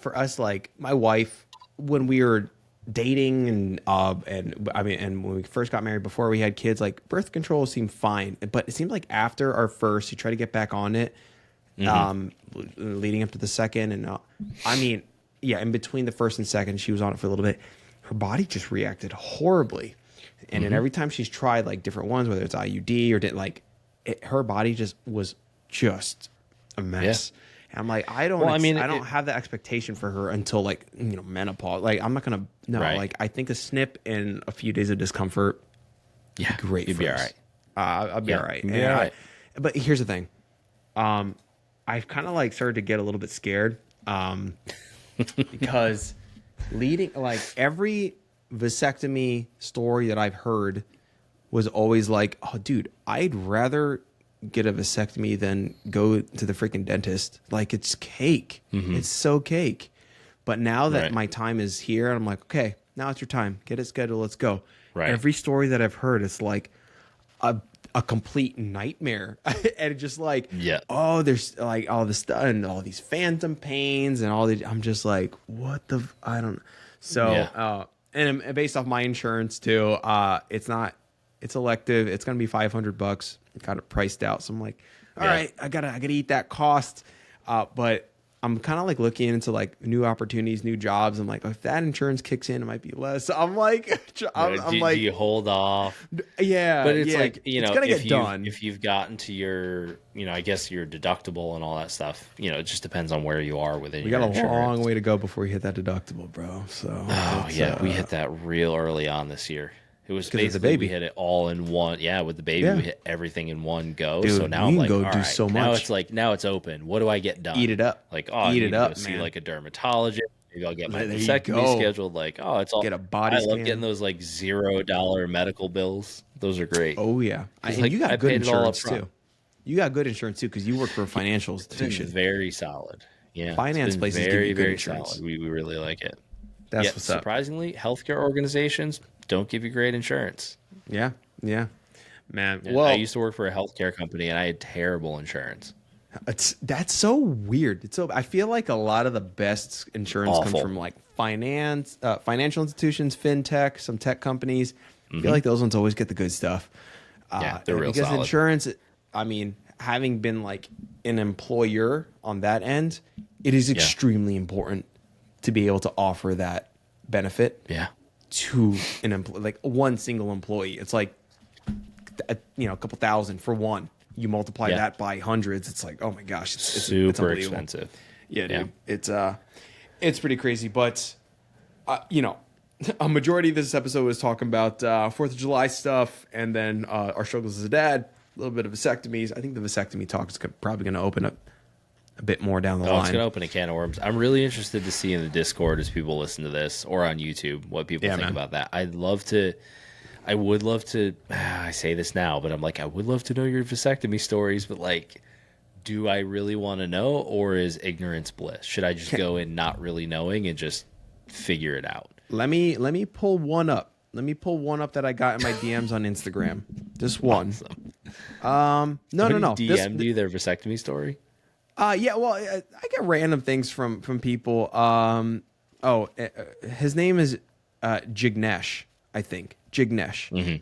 For us, like my wife, when we were dating and when we first got married, before we had kids, like birth control seemed fine, but it seemed like after our first, you try to get back on it, leading up to the second, and in between the first and second, she was on it for a little bit. Her body just reacted horribly, and then every time she's tried like different ones, whether it's IUD or her body just was just a mess. Yeah. And I'm like, I don't have that expectation for her until like menopause. Like I'm not gonna like I think a snip and a few days of discomfort, great. You'd be all right. I'll be all right. But here's the thing, I've kind of like started to get a little bit scared, because leading like every vasectomy story that I've heard was always like, oh dude, I'd rather get a vasectomy than go to the freaking dentist. Like it's cake. It's so cake. But now that my time is here, I'm like, okay, now it's your time. Get it scheduled. Let's go. Right. Every story that I've heard is like a complete nightmare. And it's just like, oh, there's like all this stuff and all these phantom pains and all these. I'm just like, what the? I don't. So, and based off my insurance too, it's elective. It's going to be $500. Got it priced out. So I'm like, all right, I gotta eat that cost. But I'm kind of like looking into like new opportunities, new jobs. I'm like, if that insurance kicks in, it might be less. So I'm like, do you hold off? Yeah, but it's like it's gonna get done. If you've gotten to your, I guess your deductible and all that stuff. It just depends on where you are within. We got a long way to go before we hit that deductible, bro. So we hit that real early on this year. It was basically we hit it all in one. Yeah, with the baby, we hit everything in one go. Dude, so now I'm like, all right, so much. Now it's open. What do I get done? Eat it up. Like, I need to go see like a dermatologist. Maybe I'll get my vasectomy scheduled. Like, it's all. Get a body scan. I love getting those like $0 medical bills. Those are great. Oh yeah, and you got good insurance too. You got good insurance too because you work for a financial institution. Very solid. Yeah, finance places very give you good insurance. Solid. We really like it. That's what's up. Surprisingly, healthcare organizations don't give you great insurance. Yeah, man. Well, I used to work for a healthcare company, and I had terrible insurance. That's so weird. I feel like a lot of the best insurance comes from like financial institutions, fintech, some tech companies. I feel like those ones always get the good stuff. They're real because solid. Insurance, I mean, having been like an employer on that end, it is extremely important to be able to offer that benefit to an like one single employee. It's like, a couple thousand for one. You multiply that by hundreds. It's like, oh my gosh, it's super expensive. Yeah, dude. It's pretty crazy. But a majority of this episode was talking about 4th of July stuff, and then our struggles as a dad, a little bit of vasectomies. I think the vasectomy talk is probably going to open up a bit more down the line. It's going to open a can of worms. I'm really interested to see in the Discord as people listen to this, or on YouTube, what people think about that. I would love to. I say this now, but I'm like, I would love to know your vasectomy stories, but like, do I really want to know, or is ignorance bliss? Should I just go in not really knowing and just figure it out? Let me pull one up. Let me pull one up that I got in my DMs on Instagram. Just one. Awesome. No. DM'd you their vasectomy story? Yeah. Well, I get random things from people. His name is Jignesh, I think. Jignesh.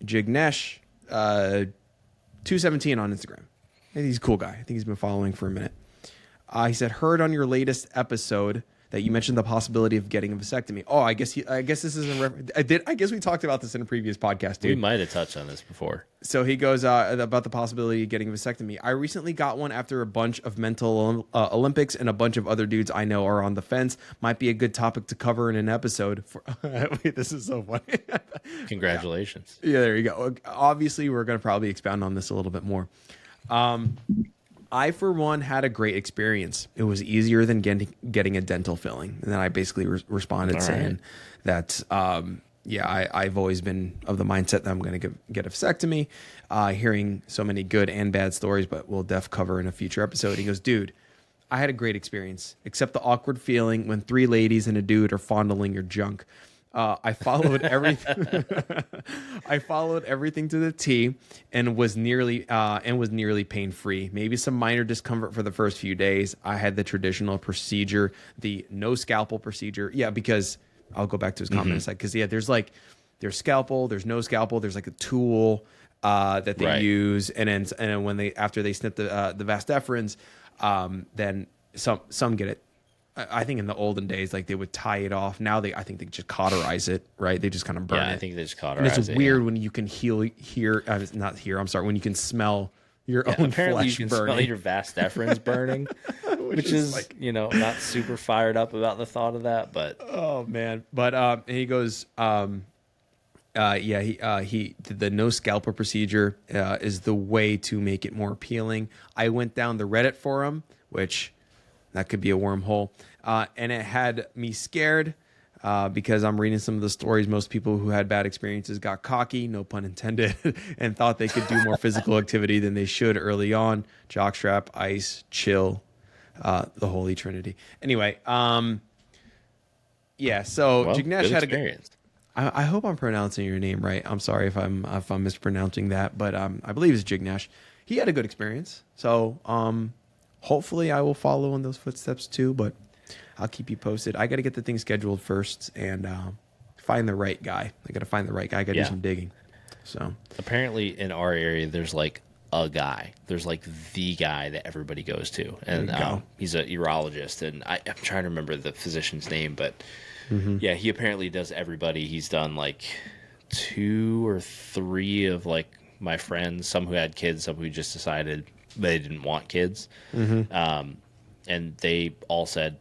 Jignesh, 217 on Instagram. I think he's a cool guy. I think he's been following for a minute. He said, heard on your latest episode that you mentioned the possibility of getting a vasectomy. Oh, I guess this is I guess we talked about this in a previous podcast, dude. We might have touched on this before. So he goes about the possibility of getting a vasectomy. I recently got one after a bunch of mental Olympics, and a bunch of other dudes I know are on the fence. Might be a good topic to cover in an episode. Wait, this is so funny. Congratulations. Yeah, there you go. Obviously, we're going to probably expound on this a little bit more. I, for one, had a great experience. It was easier than getting a dental filling. And then I basically responded saying that, I've always been of the mindset that I'm going to get a vasectomy. Hearing so many good and bad stories, but we'll cover in a future episode. He goes, dude, I had a great experience, except the awkward feeling when 3 ladies and a dude are fondling your junk. I followed everything. I followed everything to the T, and was nearly pain free. Maybe some minor discomfort for the first few days. I had the traditional procedure, the no scalpel procedure. Yeah, because I'll go back to his comment in a sec. Because there's scalpel, there's no scalpel, there's like a tool that they use, and then when after they snip the vas deferens, then some get it. I think in the olden days, like they would tie it off. Now I think they just cauterize it, right? They just kind of burn it. Yeah, I think they just cauterize it. And it's weird when you can when you can smell your own apparently flesh you can burning. smell your vas deferens burning, which is like, not super fired up about the thought of that, but oh man. But he goes, the no scalpel procedure is the way to make it more appealing. I went down the Reddit forum, which that could be a wormhole. And it had me scared because I'm reading some of the stories. Most people who had bad experiences got cocky, no pun intended, and thought they could do more physical activity than they should early on. Jockstrap, ice, chill, the holy trinity. Anyway, so Jignesh had a good. I hope I'm pronouncing your name right. I'm sorry if I'm mispronouncing that, but I believe it's Jignesh. He had a good experience. So hopefully I will follow in those footsteps too, but I'll keep you posted. I got to get the thing scheduled first and find the right guy. I got to find the right guy. I got to do some digging. So apparently in our area, there's like a guy. There's like the guy that everybody goes to. And he's a urologist. And I'm trying to remember the physician's name, but he apparently does everybody. He's done like 2 or 3 of like my friends, some who had kids, some who just decided they didn't want kids. And they all said,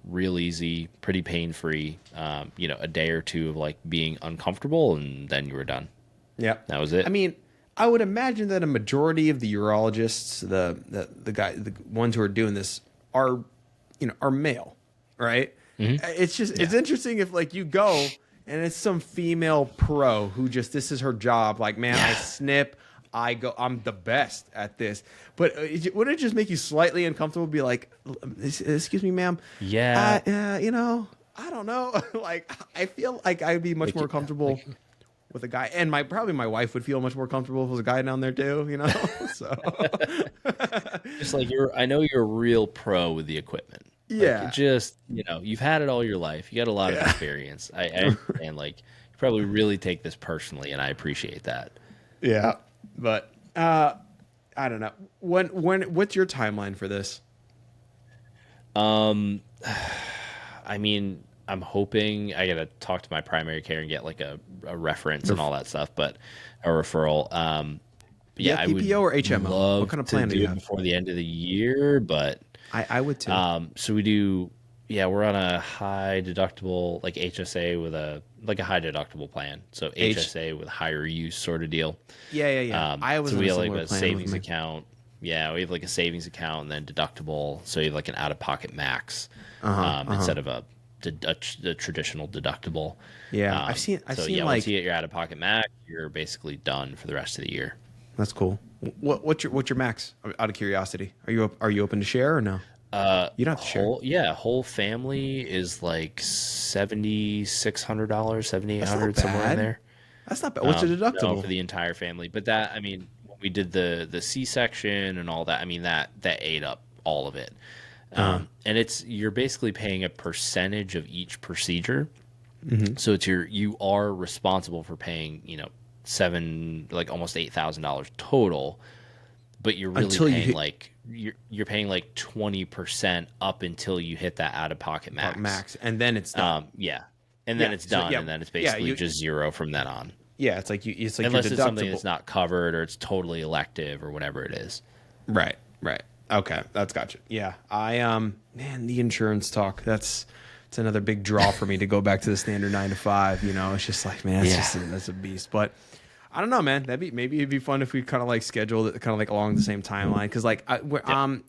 real easy, pretty pain-free, a day or 2 of like being uncomfortable, and then you were done. Yeah. That was it. I mean, I would imagine that a majority of the urologists, the ones who are doing this are male, right? It's just, it's interesting if like you go and it's some female pro who just, this is her job. Like, man, I snip, I'm the best at this. But wouldn't it just make you slightly uncomfortable? Be like, excuse me, ma'am. Yeah. I don't know. Like, I feel like I'd be much more comfortable with a guy, and probably my wife would feel much more comfortable if there was a guy down there too. So just like I know you're a real pro with the equipment. Yeah. Like, just you've had it all your life. You got a lot of experience. I understand. Like, you probably really take this personally, and I appreciate that. Yeah. But I don't know. What's your timeline for this? Um, I mean, I'm hoping I gotta talk to my primary care and get like a reference and all that stuff, but a referral. Yeah, I would PPO or HMO? What love kind of to plan do do you it have? before the end of the year, but I would too. so we do. Yeah, we're on a high deductible, like HSA with a high deductible plan. So HSA with higher use sort of deal. Yeah. I was So in we a have like similar a plan with savings me. account. Yeah, we have like a savings account and then deductible. So you have like an out of pocket max instead of a traditional deductible. Yeah, I've seen Once like you get your out of pocket max, you're basically done for the rest of the year. that's cool. What's your max? Out of curiosity, are you open to share or no? You don't have to share. Whole family is like $7,600, That's not 7,800 somewhere in bad. there. That's not bad. What's the No, deductible? for the entire family. But that, I mean, when we did the C-section and all that, I mean that ate up all of it. And you're basically paying a percentage of each procedure. So you are responsible for paying, almost $8,000 total, but you're really Until you paying hit you're paying like 20% up until you hit that out of pocket max. and then it's done. Yeah. And then Yeah, it's so, done, yeah, and then it's yeah, basically just zero from then on. Yeah, it's like your Unless it's something deductible. that's not covered or it's totally elective or whatever it is. Right. Okay, that's gotcha. Yeah, man, the insurance talk. It's another big draw for me to go back to the standard 9 to 5. It's just like, man, that's a beast. But I don't know, man. Maybe it'd be fun if we kind of like scheduled it kind of like along the same timeline. Because like I'm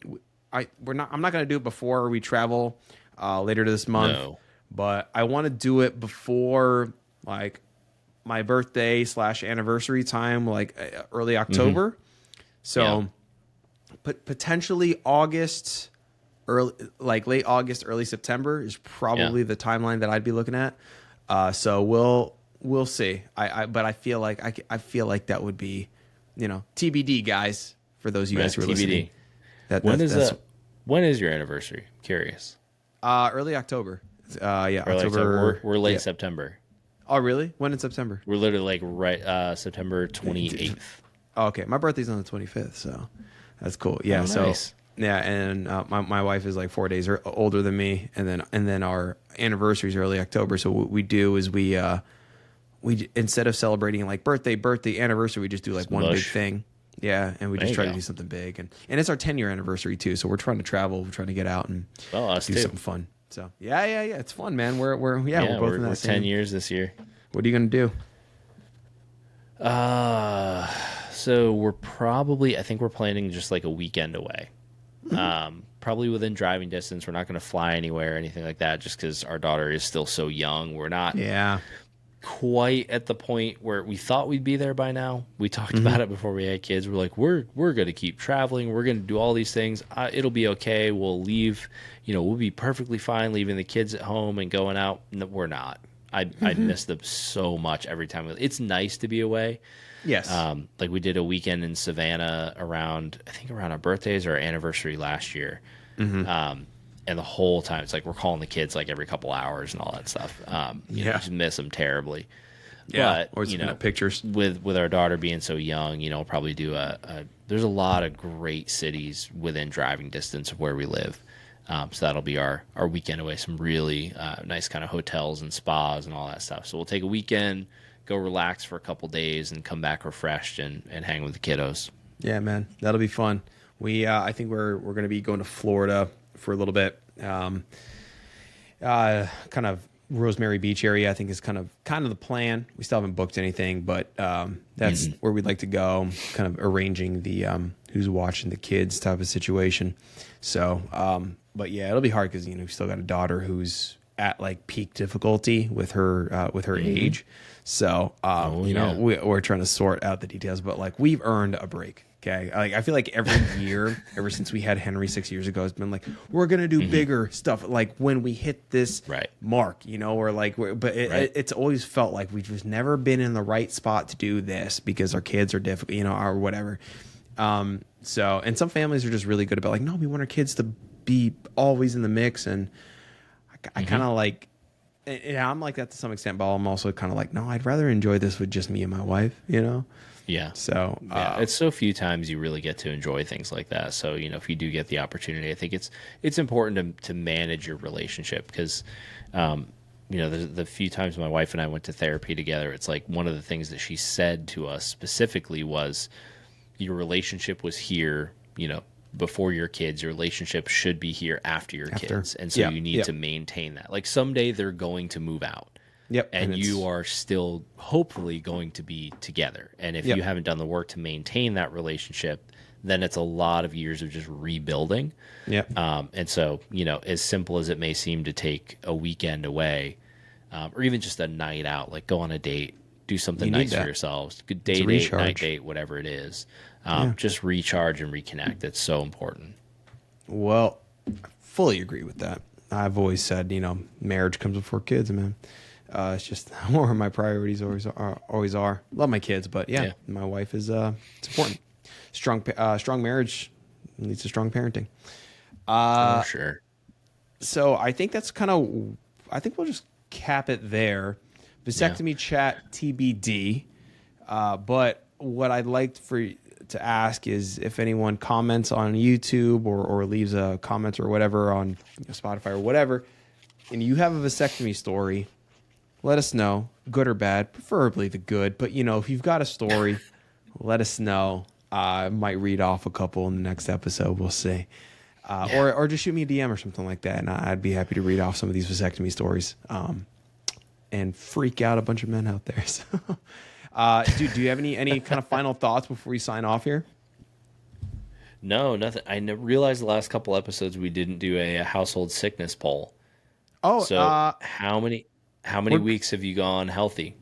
not gonna do it before we travel later this month. No. But I want to do it before like my birthday / anniversary time, like early October. So potentially August, late August, early September is probably the timeline that I'd be looking at. So we'll see. But I feel like that would be, TBD, guys. For those of you guys who are listening, when is your anniversary? Curious. Early October. October. We're late September. Oh, really? When in September? We're literally like right September 28th. Oh, okay. My birthday's on the 25th, so that's cool. Yeah. Nice. And my wife is like 4 days older than me, and then our anniversary is early October. So what we do is we instead of celebrating like birthday, anniversary, we just do like one big thing. Yeah, and we just try to do something big, and it's our 10-year anniversary too. So we're trying to travel, we're trying to get out and do something fun. So yeah, it's fun, man. We're both in that 10 years this year. What are you gonna do? So I think we're planning just like a weekend away. Probably within driving distance. We're not going to fly anywhere or anything like that just because our daughter is still so young. We're not quite at the point where we thought we'd be there by now. We talked about it before we had kids. We're like, we're going to keep traveling. We're going to do all these things. It'll be okay. We'll leave, we'll be perfectly fine leaving the kids at home and going out. No, we're not. I miss them so much every time. It's nice to be away. Yes. Like we did a weekend in Savannah around our birthdays or our anniversary last year. And the whole time it's like we're calling the kids like every couple hours and all that stuff. You just miss them terribly. Yeah. But, or looking at pictures. With our daughter being so young, probably do there's a lot of great cities within driving distance of where we live. So that'll be our weekend away. Some really nice kind of hotels and spas and all that stuff. So we'll take a weekend, go relax for a couple days, and come back refreshed and hang with the kiddos. Yeah, man, that'll be fun. I think we're going to be going to Florida for a little bit. Kind of Rosemary Beach area, I think, is kind of the plan. We still haven't booked anything, but that's where we'd like to go. Kind of arranging the who's watching the kids type of situation. So, but yeah, it'll be hard because we still got a daughter who's at like peak difficulty with her age. So, we're trying to sort out the details, but like we've earned a break. Okay. Like, I feel like every year, ever since we had Henry 6 years ago, it's been like, we're going to do bigger stuff. Like when we hit this mark, or like, it's always felt like we've just never been in the right spot to do this because our kids are difficult, or whatever. So, and some families are just really good about like, no, we want our kids to be always in the mix. And I kind of like, and I'm like that to some extent, but I'm also kind of like, no, I'd rather enjoy this with just me and my wife, Yeah. So Yeah, it's so few times you really get to enjoy things like that. So, if you do get the opportunity, I think it's important to manage your relationship because, the few times my wife and I went to therapy together, it's like one of the things that she said to us specifically was your relationship was here, before your kids. Your relationship should be here after your kids. And so you need to maintain that. Like someday they're going to move out. Yep. And you are still hopefully going to be together. And if you haven't done the work to maintain that relationship, then it's a lot of years of just rebuilding. Yep. And so, as simple as it may seem to take a weekend away, or even just a night out, like go on a date, do something nice for yourselves, good day date, night date, whatever it is. Just recharge and reconnect. It's so important. Well, I fully agree with that. I've always said, marriage comes before kids, man. It's just where my priorities always are. Love my kids, but my wife is it's important. Strong marriage leads to strong parenting. For sure. So I think I think we'll just cap it there. Vasectomy chat TBD. But what I'd like to ask is if anyone comments on YouTube or leaves a comment or whatever on Spotify or whatever, and you have a vasectomy story, let us know, good or bad, preferably the good. But, if you've got a story, let us know. I might read off a couple in the next episode. We'll see. Or just shoot me a DM or something like that, and I'd be happy to read off some of these vasectomy stories and freak out a bunch of men out there. So, dude, do you have any kind of final thoughts before we sign off here? No, nothing. I realized the last couple episodes we didn't do a household sickness poll. Oh, so how many weeks have you gone healthy?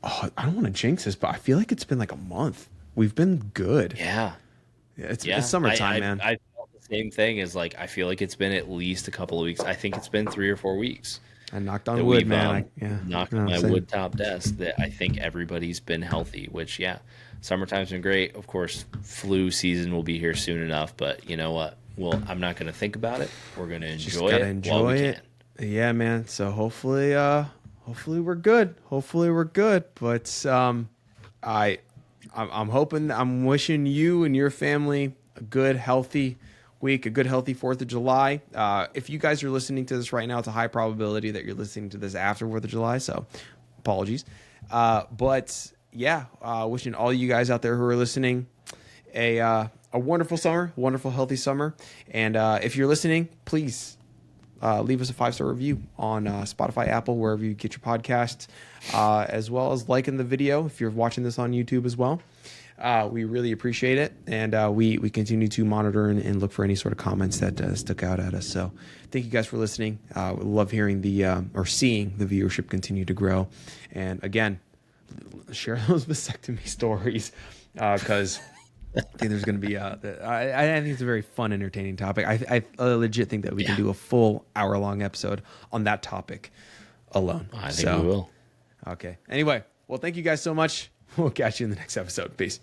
Oh, I don't want to jinx this, but I feel like it's been like a month. We've been good. Yeah. It's summertime, man. I felt the same thing as I feel like it's been at least a couple of weeks. I think it's been 3 or 4 weeks. I knocked on wood, man. Knocked on my wood top desk that I think everybody's been healthy, which, summertime's been great. Of course, flu season will be here soon enough, but you know what? Well, I'm not going to think about it. We're going to enjoy it while we can. Yeah, man. So hopefully we're good. Hopefully we're good. But I'm wishing you and your family a good, healthy week, a good, healthy 4th of July. If you guys are listening to this right now, it's a high probability that you're listening to this after 4th of July. So apologies. Wishing all you guys out there who are listening a wonderful summer, wonderful, healthy summer. And if you're listening, please leave us a 5-star review on Spotify, Apple, wherever you get your podcasts, as well as liking the video if you're watching this on YouTube as well. We really appreciate it, and we continue to monitor and look for any sort of comments that stuck out at us. So thank you guys for listening. We love hearing or seeing the viewership continue to grow. And again, share those vasectomy stories because I think there's going to be I think it's a very fun, entertaining topic. I legit think that we can do a full hour-long episode on that topic alone. I think we will. Okay. Anyway, well, thank you guys so much. We'll catch you in the next episode. Peace.